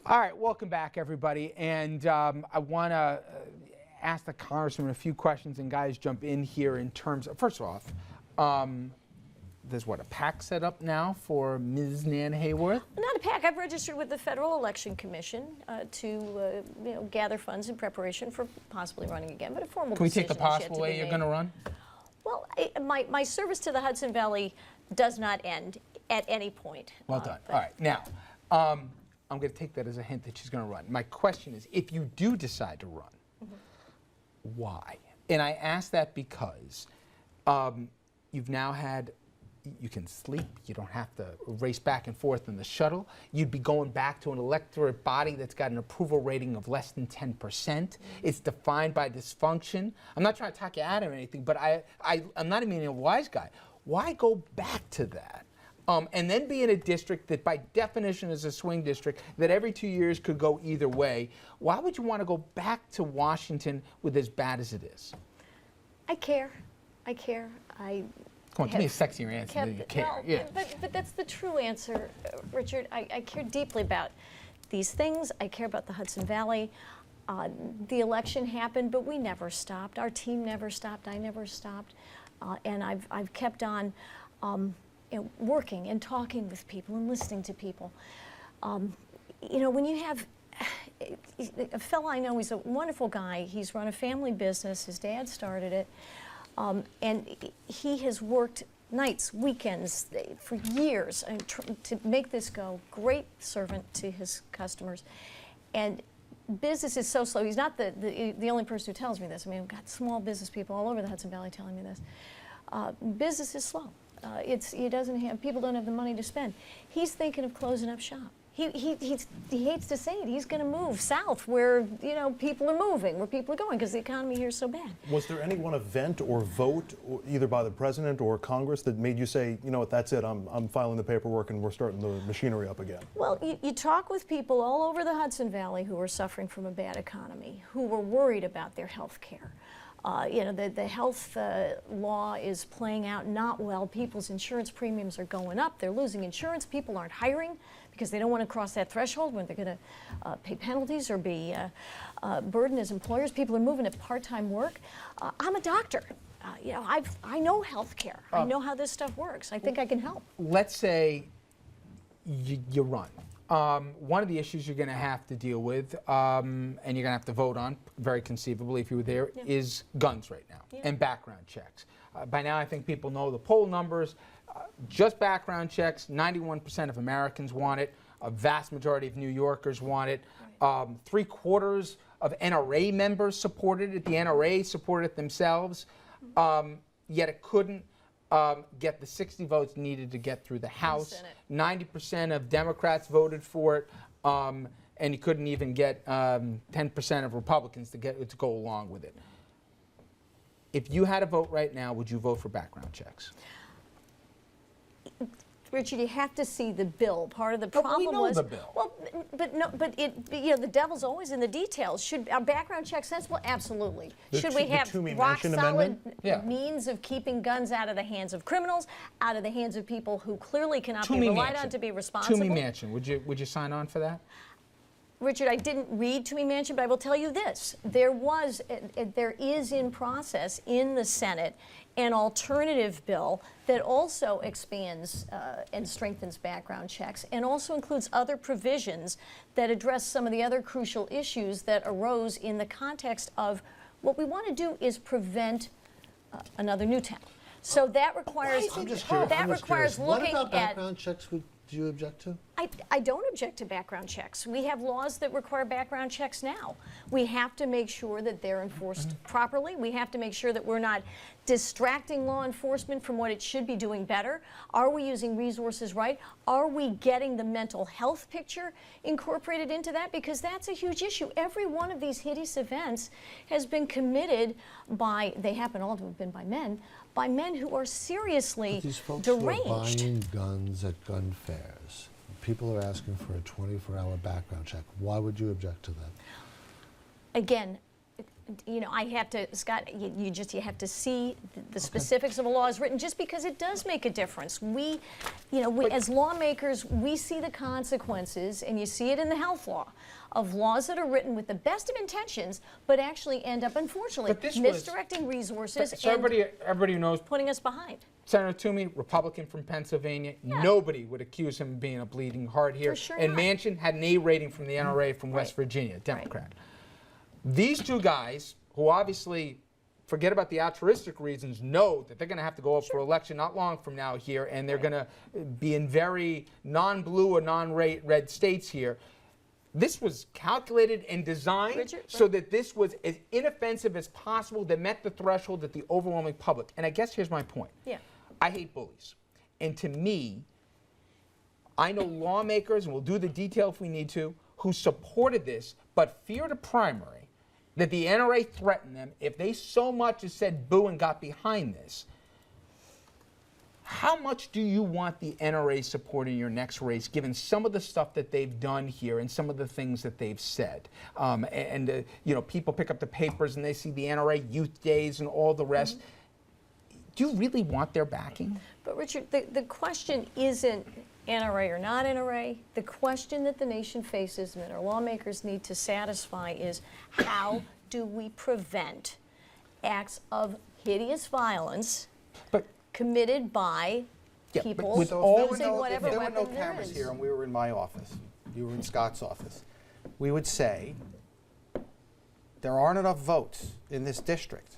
All right, welcome back, everybody. And I want to ask the Congressman a few questions, and guys jump in here in terms of, first off, there's what, a PAC set up now for Ms. Nan Hayworth? Not a PAC. I've registered with the Federal Election Commission to gather funds in preparation for possibly running again, but a formal Can we decision take the possible way you're going to run? Well, my service to the Hudson Valley does not end at any point. Well done. All right. Now, I'm going to take that as a hint that she's going to run. My question is, if you do decide to run, why? And I ask that because you've now had, you can sleep, you don't have to race back and forth in the shuttle. You'd be going back to an electorate body that's got an approval rating of less than 10%. It's defined by dysfunction. I'm not trying to talk you out of anything, but I'm not even a wise guy. Why go back to that? And then be in a district that by definition is a swing district that every 2 years could go either way. Why would you want to go back to Washington with as bad as it is? I care. I care. Come on, give me a sexier answer than you care. Well, yeah. but that's the true answer, Richard. I care deeply about these things. I care about the Hudson Valley. The election happened, but we never stopped. Our team never stopped. I never stopped. And I've kept on working and talking with people and listening to people. When you have a fellow I know, he's a wonderful guy. He's run a family business. His dad started it. And he has worked nights, weekends, for years to make this go. Great servant to his customers. And business is so slow. He's not the only person who tells me this. I mean, I've got small business people all over the Hudson Valley telling me this. Business is slow. People don't have the money to spend. He's thinking of closing up shop. He hates to say it. He's going to move south where, people are moving, where people are going, because the economy here is so bad. Was there any one event or vote, either by the president or Congress, that made you say, you know what, that's it, I'm filing the paperwork and we're starting the machinery up again? Well, you talk with people all over the Hudson Valley who are suffering from a bad economy, who were worried about their health care. The health law is playing out not well. People's insurance premiums are going up. They're losing insurance. People aren't hiring because they don't want to cross that threshold when they're going to pay penalties or be burdened as employers. People are moving to part-time work. I'm a doctor. I know health care. I know how this stuff works. I think I can help. Let's say you run. One of the issues you're going to have to deal with, and you're going to have to vote on, very conceivably if you were there, is guns right now and background checks. By now I think people know the poll numbers. Just background checks, 91% of Americans want it. A vast majority of New Yorkers want it. 3/4 of NRA members supported it. The NRA supported it themselves, yet it couldn't get the 60 votes needed to get through the House. 90% of Democrats voted for it, and you couldn't even get 10% of Republicans to go along with it. If you had a vote right now, would you vote for background checks? Richard, you have to see the bill. Part of the problem we know was the bill. Well, the devil's always in the details. Should our background check sensible? Absolutely. Should we have rock solid means of keeping guns out of the hands of criminals, out of the hands of people who clearly cannot be relied on to be responsible? Toomey Mansion. Would you sign on for that? Richard, I didn't read Toomey Mansion, but I will tell you this. There is in process in the Senate an alternative bill that also expands and strengthens background checks and also includes other provisions that address some of the other crucial issues that arose in the context of what we want to do is prevent another Newtown. So that requires looking at background checks. Do you object to? I don't object to background checks. We have laws that require background checks now. We have to make sure that they're enforced properly. We have to make sure that we're not distracting law enforcement from what it should be doing better. Are we using resources right? Are we getting the mental health picture incorporated into that? Because that's a huge issue. Every one of these hideous events has been committed by, they happen all to have been by men who are seriously these folks deranged. Who are buying guns at gun fairs. People are asking for a 24-hour background check. Why would you object to that? Again, You know, I have to, Scott, you have to see the specifics of a law as written, just because it does make a difference. We, as lawmakers, we see the consequences, and you see it in the health law, of laws that are written with the best of intentions, but actually end up, unfortunately, misdirecting resources So everybody knows putting us behind. Senator Toomey, Republican from Pennsylvania. Yeah. Nobody would accuse him of being a bleeding heart here. For sure and not. Manchin had an A rating from the NRA from West Virginia, Democrat. These two guys, who obviously, forget about the altruistic reasons, know that they're going to have to go up for election not long from now here, and they're going to be in very non-blue or non-red states here. This was calculated and designed so that this was as inoffensive as possible, that met the threshold that the overwhelming public. And I guess here's my point. Yeah. I hate bullies. And to me, I know lawmakers, and we'll do the detail if we need to, who supported this but feared a primary, that the NRA threatened them if they so much as said boo and got behind this. How much do you want the NRA support in your next race, given some of the stuff that they've done here and some of the things that they've said? People pick up the papers and they see the NRA youth days and all the rest. Do you really want their backing? But Richard, the question isn't NRA or not NRA. The question that the nation faces and that our lawmakers need to satisfy is, how do we prevent acts of hideous violence committed by people using whatever If there were weapon no there cameras is? here and we were in my office, you were in Scott's office, we would say there aren't enough votes in this district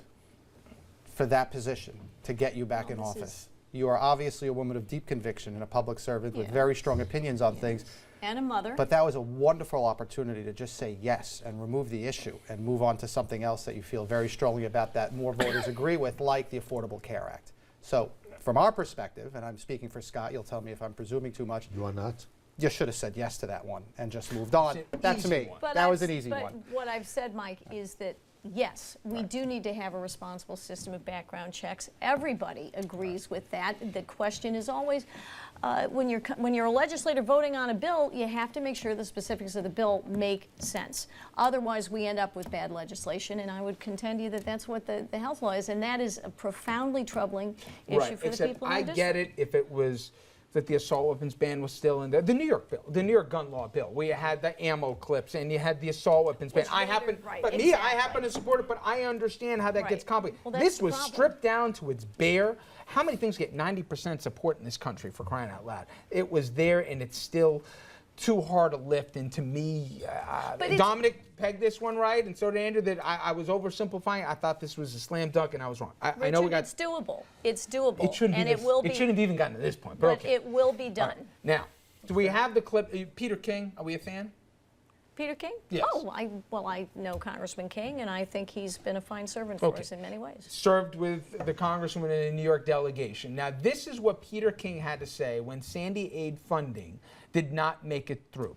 for that position to get you back in office. You are obviously a woman of deep conviction and a public servant with very strong opinions on things. And a mother. But that was a wonderful opportunity to just say yes and remove the issue and move on to something else that you feel very strongly about, that more voters agree with, like the Affordable Care Act. So from our perspective, and I'm speaking for Scott, you'll tell me if I'm presuming too much. You are not? You should have said yes to that one and just moved on. That's me. But That was an easy one. But what I've said, Mike, is that yes, we do need to have a responsible system of background checks. Everybody agrees with that. The question is always, when you're a legislator voting on a bill, you have to make sure the specifics of the bill make sense. Otherwise, we end up with bad legislation, and I would contend to you that that's what the health law is, and that is a profoundly troubling issue for the people in the district. I get it if it was that the assault weapons ban was still in there. The New York bill, the New York gun law bill, where you had the ammo clips and you had the assault weapons ban. I happen to support it, but I understand how that gets complicated. Well, this was stripped down to its bare. How many things get 90% support in this country, for crying out loud? It was there, and it's still too hard to lift. And to me, Dominic pegged this one right, and so did Andrew, that I was oversimplifying. I thought this was a slam dunk, and I was wrong. I know we got. It's doable. It's doable. It shouldn't and be. It will be. It shouldn't have even gotten to this point. But okay. it will be done. Right. Now, do we have the clip? Peter King, are we a fan? Peter King? Yes. Oh, I know Congressman King, and I think he's been a fine servant for us in many ways. Served with the Congresswoman in the New York delegation. Now, this is what Peter King had to say when Sandy aid funding did not make it through.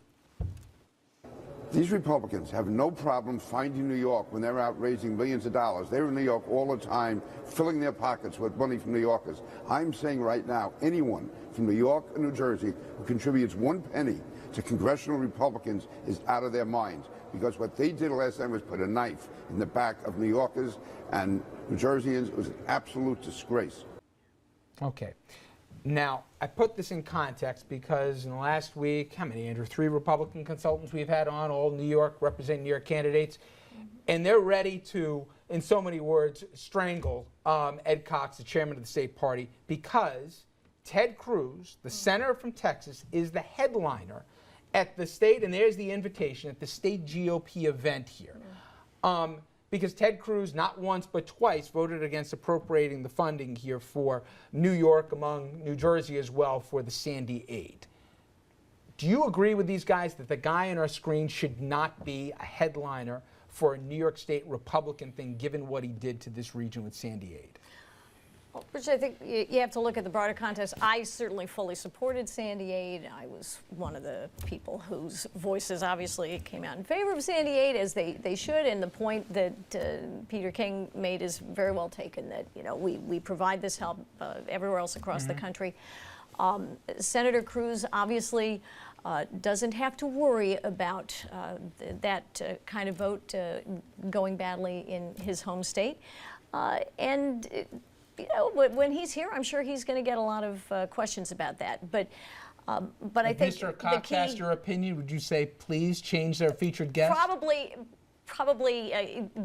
These Republicans have no problem finding New York when they're out raising millions of dollars. They're in New York all the time, filling their pockets with money from New Yorkers. I'm saying right now, anyone from New York or New Jersey who contributes 1 penny to congressional Republicans is out of their minds, because what they did last time was put a knife in the back of New Yorkers and New Jerseyans. It was an absolute disgrace. Okay. Now, I put this in context because in the last week, how many, Andrew? 3 Republican consultants we've had on, all New York, representing New York candidates, and they're ready to, in so many words, strangle Ed Cox, the chairman of the state party, because Ted Cruz, the senator from Texas, is the headliner at the state, and there's the invitation, at the state GOP event here. Because Ted Cruz, not once but twice, voted against appropriating the funding here for New York, among New Jersey as well, for the Sandy aid. Do you agree with these guys that the guy on our screen should not be a headliner for a New York State Republican thing, given what he did to this region with Sandy aid? Well, Rich, I think you have to look at the broader context. I certainly fully supported Sandy aid. I was one of the people whose voices obviously came out in favor of Sandy aid, as they should. And the point that Peter King made is very well taken, that we provide this help everywhere else across the country. Senator Cruz obviously doesn't have to worry about that kind of vote going badly in his home state. And you know, when he's here, I'm sure he's going to get a lot of questions about that. But I think Mr. Cox asked your opinion, would you say please change their featured guest? Probably,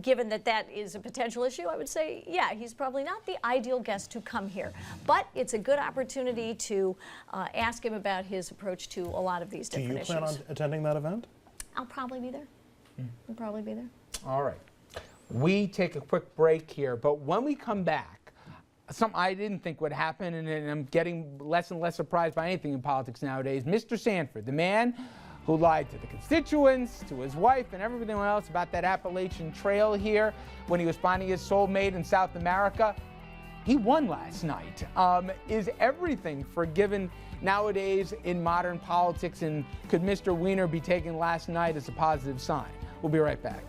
given that that is a potential issue, I would say, yeah, he's probably not the ideal guest to come here. But it's a good opportunity to ask him about his approach to a lot of these different issues. Do you plan on attending that event? I'll probably be there. I'll probably be there. All right. We take a quick break here, but when we come back, something I didn't think would happen, and I'm getting less and less surprised by anything in politics nowadays. Mr. Sanford, the man who lied to the constituents, to his wife, and everything else about that Appalachian Trail here when he was finding his soulmate in South America, he won last night. Is everything forgiven nowadays in modern politics, and could Mr. Weiner be taking last night as a positive sign? We'll be right back.